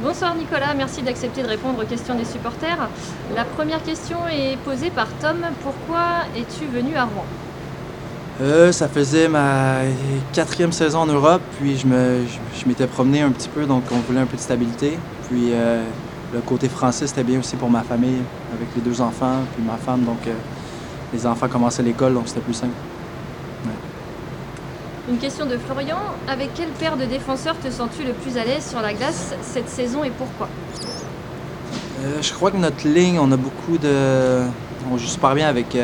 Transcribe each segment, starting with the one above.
Bonsoir Nicolas, merci d'accepter de répondre aux questions des supporters. La première question est posée par Tom. Pourquoi es-tu venu à Rouen? Ça faisait ma quatrième saison en Europe, puis je m'étais promené un petit peu, donc on voulait un peu de stabilité. Puis le côté français, c'était bien aussi pour ma famille, avec les deux enfants, puis ma femme, donc les enfants commençaient l'école, donc c'était plus simple. Ouais. Une question de Florian. Avec quelle paire de défenseurs te sens-tu le plus à l'aise sur la glace cette saison et pourquoi? Je crois que notre ligne, on a beaucoup de. On joue super bien avec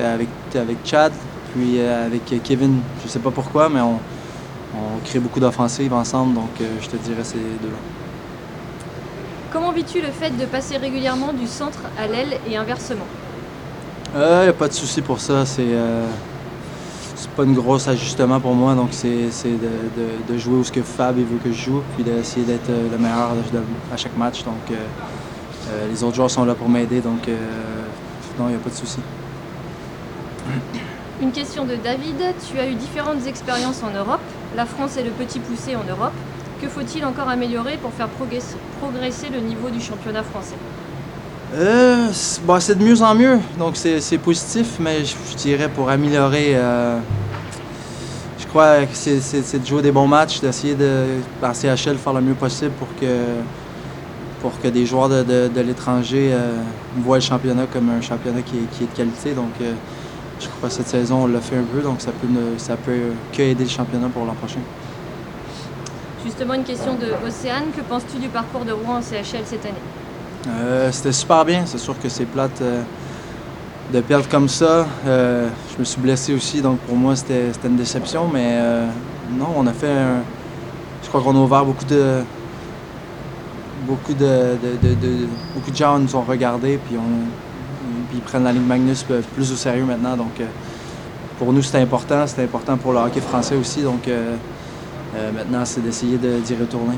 Chad, puis avec Kevin. Je sais pas pourquoi, mais on crée beaucoup d'offensives ensemble, donc je te dirais ces deux-là. Comment vis-tu le fait de passer régulièrement du centre à l'aile et inversement? Y a pas de souci pour ça. C'est pas une grosse ajustement pour moi, donc c'est de jouer où ce que Fab il veut que je joue, puis d'essayer d'être le meilleur à chaque match. Donc les autres joueurs sont là pour m'aider, donc non, il n'y a pas de souci. Une question de David. Tu as eu différentes expériences en Europe. La France est le petit poussé en Europe. Que faut-il encore améliorer pour faire progresser le niveau du championnat français? C'est de mieux en mieux, donc c'est positif, mais je dirais pour améliorer, je crois que c'est de jouer des bons matchs, d'essayer en CHL faire le mieux possible pour que des joueurs de l'étranger voient le championnat comme un championnat qui est de qualité. Donc je crois que cette saison on l'a fait un peu, donc ça peut que aider le championnat pour l'an prochain. Justement, une question de Océane. Que penses-tu du parcours de Rouen en CHL cette année? C'était super bien. C'est sûr que c'est plate de perdre comme ça. Je me suis blessé aussi, donc pour moi c'était une déception. Mais non, on a fait je crois qu'on a ouvert beaucoup de gens nous ont regardés, puis ils prennent la Ligue Magnus plus au sérieux maintenant. Donc pour nous c'était important pour le hockey français aussi. Donc maintenant c'est d'essayer d'y retourner.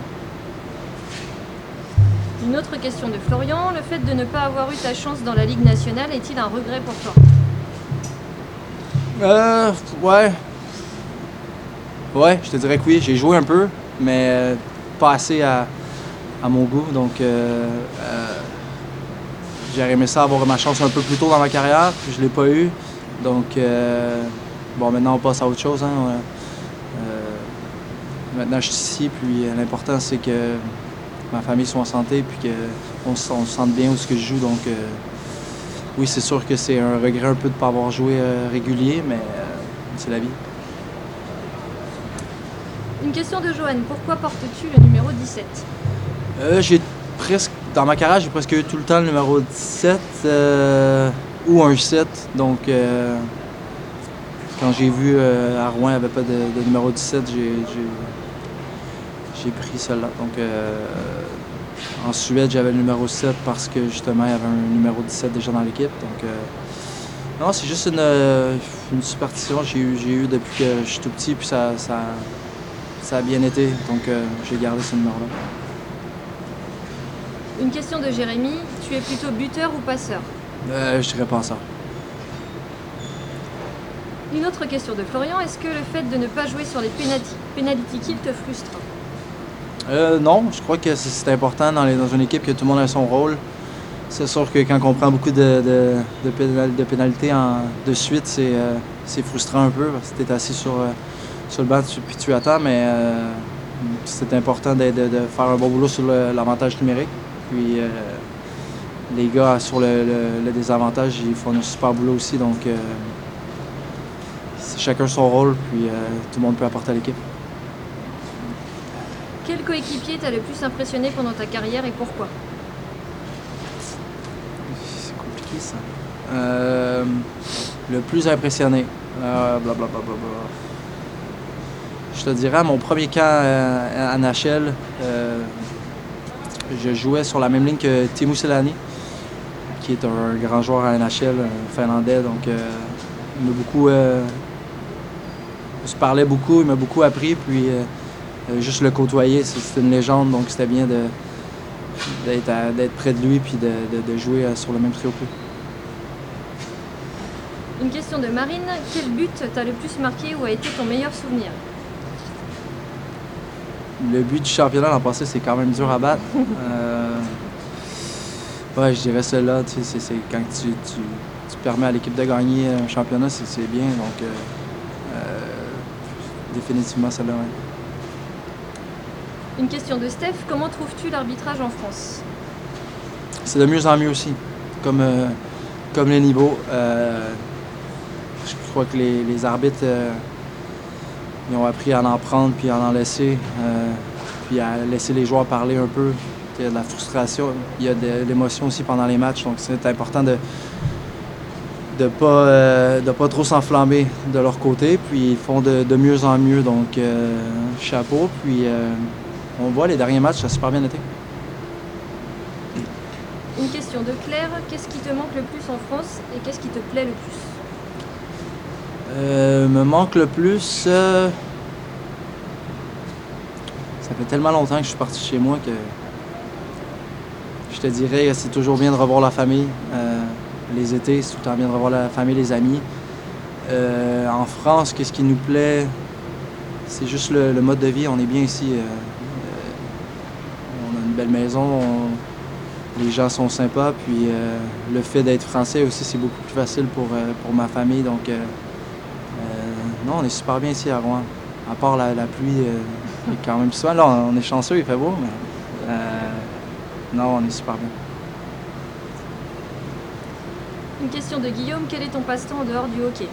Une autre question de Florian. Le fait de ne pas avoir eu ta chance dans la Ligue nationale est-il un regret pour toi? Ouais. Ouais, je te dirais que oui. J'ai joué un peu, mais pas assez à mon goût. Donc, j'aurais aimé ça avoir ma chance un peu plus tôt dans ma carrière, puis je l'ai pas eu. Donc, bon, maintenant on passe à autre chose. Hein. Maintenant, je suis ici, puis l'important c'est que ma famille soit en santé, puis qu'on se sente bien où ce que je joue. Donc, oui, c'est sûr que c'est un regret un peu de ne pas avoir joué régulier, mais c'est la vie. Une question de Joanne. Pourquoi portes-tu le numéro 17? Dans ma carrière, j'ai presque eu tout le temps le numéro 17 ou un 7. Donc, quand j'ai vu à Rouen, il n'y avait pas de numéro 17, j'ai pris celle-là. Donc, en Suède, j'avais le numéro 7 parce que justement, il y avait un numéro 17 déjà dans l'équipe. Donc, non, c'est juste une superstition que j'ai eu depuis que je suis tout petit, puis ça a bien été. Donc, j'ai gardé ce numéro-là. Une question de Jérémy. Tu es plutôt buteur ou passeur? Je dirais pas ça. Une autre question de Florian. Est-ce que le fait de ne pas jouer sur les penalty kills te frustre? Non, je crois que c'est important dans une équipe que tout le monde a son rôle. C'est sûr que quand on prend beaucoup de pénalités de suite, c'est frustrant un peu parce que tu es assis sur le banc puis tu attends, mais c'est important de faire un bon boulot sur l'avantage numérique. Puis les gars sur le désavantage, ils font un super boulot aussi, donc c'est chacun son rôle, puis tout le monde peut apporter à l'équipe. Quel coéquipier t'a le plus impressionné pendant ta carrière et pourquoi? C'est compliqué ça. Le plus impressionné. Blablabla. Je te dirais, à mon premier camp à NHL, je jouais sur la même ligne que Teemu Selanne, qui est un grand joueur à NHL, un Finlandais. Donc, il m'a beaucoup. On se parlait beaucoup, il m'a beaucoup appris. Puis, juste le côtoyer, c'est une légende. Donc, c'était bien d'être près de lui puis de jouer sur le même trio que lui. Une question de Marine. Quel but t'a le plus marqué ou a été ton meilleur souvenir? Le but du championnat l'an passé, c'est quand même dur à battre. Ouais, je dirais celle-là. C'est quand tu permets à l'équipe de gagner un championnat, c'est bien. Donc, définitivement celle-là. Ouais. Une question de Steph, comment trouves-tu l'arbitrage en France? C'est de mieux en mieux aussi, comme les niveaux. Je crois que les arbitres ils ont appris à en prendre puis à en laisser, puis à laisser les joueurs parler un peu. Il y a de la frustration, il y a de l'émotion aussi pendant les matchs, donc c'est important de pas trop s'enflammer de leur côté, puis ils font de mieux en mieux, donc chapeau. Puis on voit les derniers matchs, ça a super bien été. Une question de Claire, qu'est-ce qui te manque le plus en France et qu'est-ce qui te plaît le plus? Me manque le plus, ça fait tellement longtemps que je suis parti chez moi que je te dirais que c'est toujours bien de revoir la famille. Les étés, c'est tout le temps bien de revoir la famille, les amis. En France, qu'est-ce qui nous plaît? C'est juste le mode de vie. On est bien ici. On a une belle maison. Les gens sont sympas. Puis le fait d'être français aussi, c'est beaucoup plus facile pour ma famille. Donc, non, on est super bien ici à Rouen. À part la pluie, est quand même souvent. Là, on est chanceux, il fait beau, mais non, on est super bien. Une question de Guillaume, quel est ton passe-temps en dehors du hockey?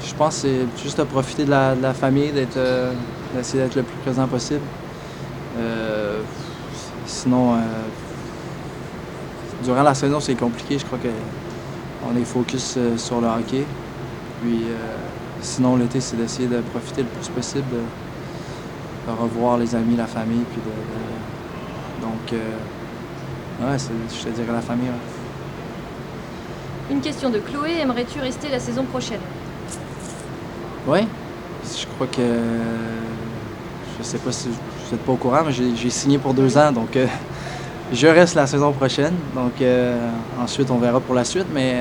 Je pense que c'est juste de profiter de la famille, d'essayer d'être le plus présent possible. Sinon, durant la saison, c'est compliqué. Je crois qu'on est focus sur le hockey. Puis sinon, l'été, c'est d'essayer de profiter le plus possible, de revoir les amis, la famille. Puis donc, ouais, je te dirais la famille. Ouais. Une question de Chloé, aimerais-tu rester la saison prochaine? Oui, je crois que, je sais pas si vous n'êtes pas au courant, mais j'ai signé pour 2 ans, donc je reste la saison prochaine. Donc ensuite, on verra pour la suite, mais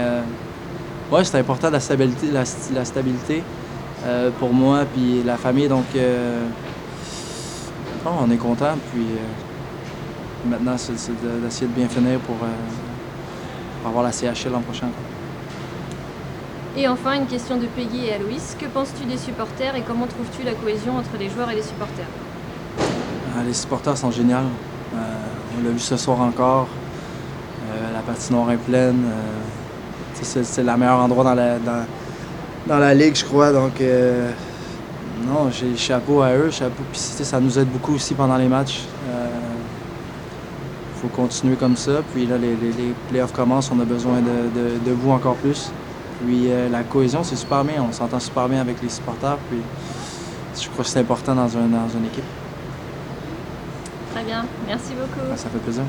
ouais, c'est important la stabilité pour moi puis la famille, donc bon, on est content, puis maintenant, c'est d'essayer de bien finir pour avoir la CHL l'an prochain. Et enfin, une question de Peggy et Aloïs. Que penses-tu des supporters et comment trouves-tu la cohésion entre les joueurs et les supporters? Les supporters sont géniaux. On l'a vu ce soir encore. La patinoire est pleine. C'est le meilleur endroit dans la ligue, je crois. Donc, non, j'ai chapeau à eux. Chapeau. Puis ça nous aide beaucoup aussi pendant les matchs. Il faut continuer comme ça. Puis là, les playoffs commencent. On a besoin de vous encore plus. Puis la cohésion, c'est super bien. On s'entend super bien avec les supporters. Puis je crois que c'est important dans une équipe. Très bien. Merci beaucoup. Ça fait plaisir.